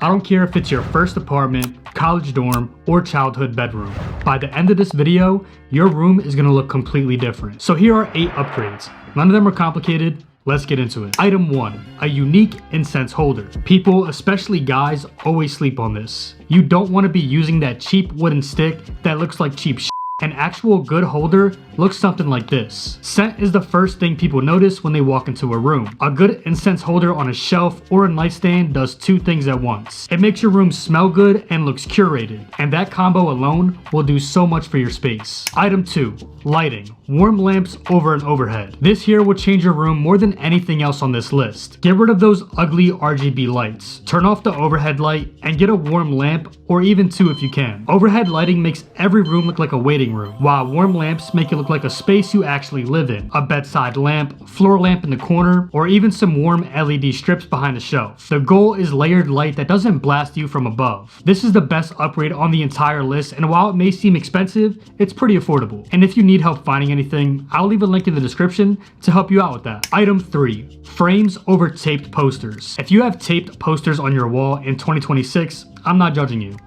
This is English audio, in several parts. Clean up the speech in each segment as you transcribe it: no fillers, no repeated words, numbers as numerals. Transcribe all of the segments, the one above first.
I don't care if it's your first apartment, college dorm, or childhood bedroom. By the end of this video, your room is gonna look completely different. So here are 8 upgrades. None of them are complicated. Let's get into it. Item 1, a unique incense holder. People, especially guys, always sleep on this. You don't want to be using that cheap wooden stick that looks like cheap shit. An actual good holder looks something like this. Scent is the first thing people notice when they walk into a room. A good incense holder on a shelf or a nightstand does 2 things at once. It makes your room smell good and looks curated, and that combo alone will do so much for your space. Item 2, lighting. Warm lamps over an overhead. This here will change your room more than anything else on this list. Get rid of those ugly RGB lights. Turn off the overhead light and get a warm lamp, or even 2 if you can. Overhead lighting makes every room look like a waiting room, while warm lamps make it look like a space you actually live in. A bedside lamp, floor lamp in the corner, or even some warm LED strips behind the shelf. The goal is layered light that doesn't blast you from above. This is the best upgrade on the entire list, and while it may seem expensive, it's pretty affordable. And if you need help finding anything, I'll leave a link in the description to help you out with that. Item 3, frames over taped posters. If you have taped posters on your wall in 2026, I'm not judging you.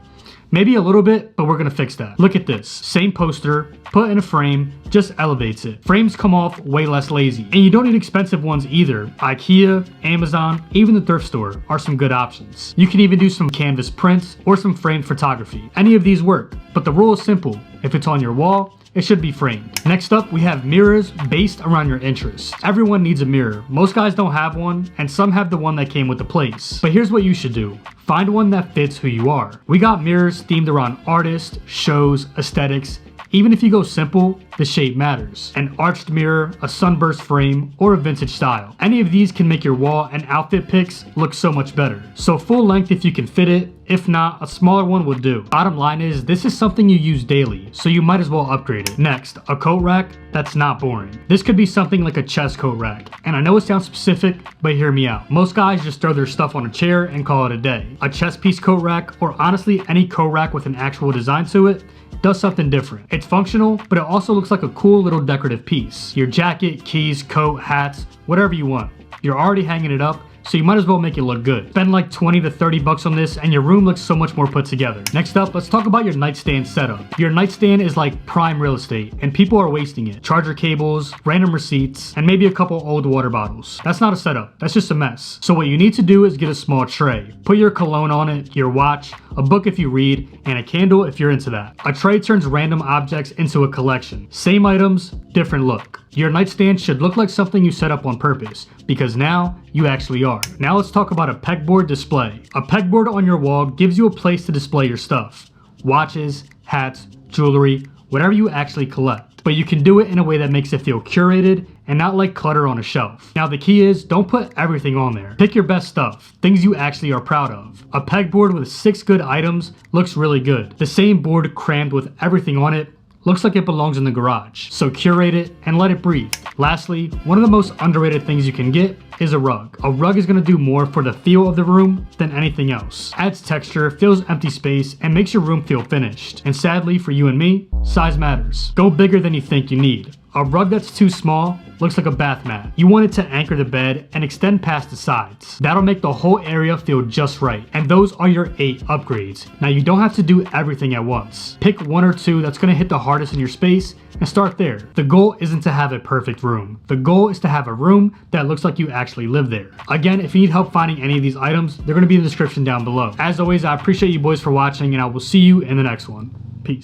Maybe a little bit, but we're gonna fix that. Look at this. Same poster, put in a frame, just elevates it. Frames come off way less lazy. And you don't need expensive ones either. IKEA, Amazon, even the thrift store are some good options. You can even do some canvas prints or some framed photography. Any of these work, but the rule is simple. If it's on your wall, it should be framed. Next up, we have mirrors based around your interests. Everyone needs a mirror. Most guys don't have one, and some have the one that came with the place. But here's what you should do. Find one that fits who you are. We got mirrors themed around artists, shows, aesthetics. Even if you go simple, the shape matters. An arched mirror, a sunburst frame, or a vintage style. Any of these can make your wall and outfit pics look so much better. So full length if you can fit it. If not, a smaller one will do. Bottom line is, this is something you use daily, so you might as well upgrade it. Next, a coat rack that's not boring. This could be something like a chest coat rack. And I know it sounds specific, but hear me out. Most guys just throw their stuff on a chair and call it a day. A chest piece coat rack, or honestly any coat rack with an actual design to it, does something different. It's functional, but it also looks like a cool little decorative piece. Your jacket, keys, coat, hats, whatever you want. You're already hanging it up, so you might as well make it look good. Spend like 20 to 30 bucks on this and your room looks so much more put together. Next up, let's talk about your nightstand setup. Your nightstand is like prime real estate and people are wasting it. Charger cables, random receipts, and maybe a couple old water bottles. That's not a setup, that's just a mess. So what you need to do is get a small tray. Put your cologne on it, your watch, a book if you read, and a candle if you're into that. A tray turns random objects into a collection. Same items, different look. Your nightstand should look like something you set up on purpose, because now you actually are. Now let's talk about a pegboard display. A pegboard on your wall gives you a place to display your stuff. Watches, hats, jewelry, whatever you actually collect. But you can do it in a way that makes it feel curated and not like clutter on a shelf. Now the key is, don't put everything on there. Pick your best stuff, things you actually are proud of. A pegboard with 6 good items looks really good. The same board crammed with everything on it looks like it belongs in the garage. So curate it and let it breathe. Lastly, one of the most underrated things you can get is a rug. A rug is gonna do more for the feel of the room than anything else. Adds texture, fills empty space, and makes your room feel finished. And sadly for you and me, size matters. Go bigger than you think you need. A rug that's too small looks like a bath mat. You want it to anchor the bed and extend past the sides. That'll make the whole area feel just right. And those are your 8 upgrades. Now you don't have to do everything at once. Pick 1 or 2 that's gonna hit the hardest in your space and start there. The goal isn't to have a perfect room. The goal is to have a room that looks like you actually live there. Again, if you need help finding any of these items, they're gonna be in the description down below. As always, I appreciate you boys for watching and I will see you in the next one. Peace.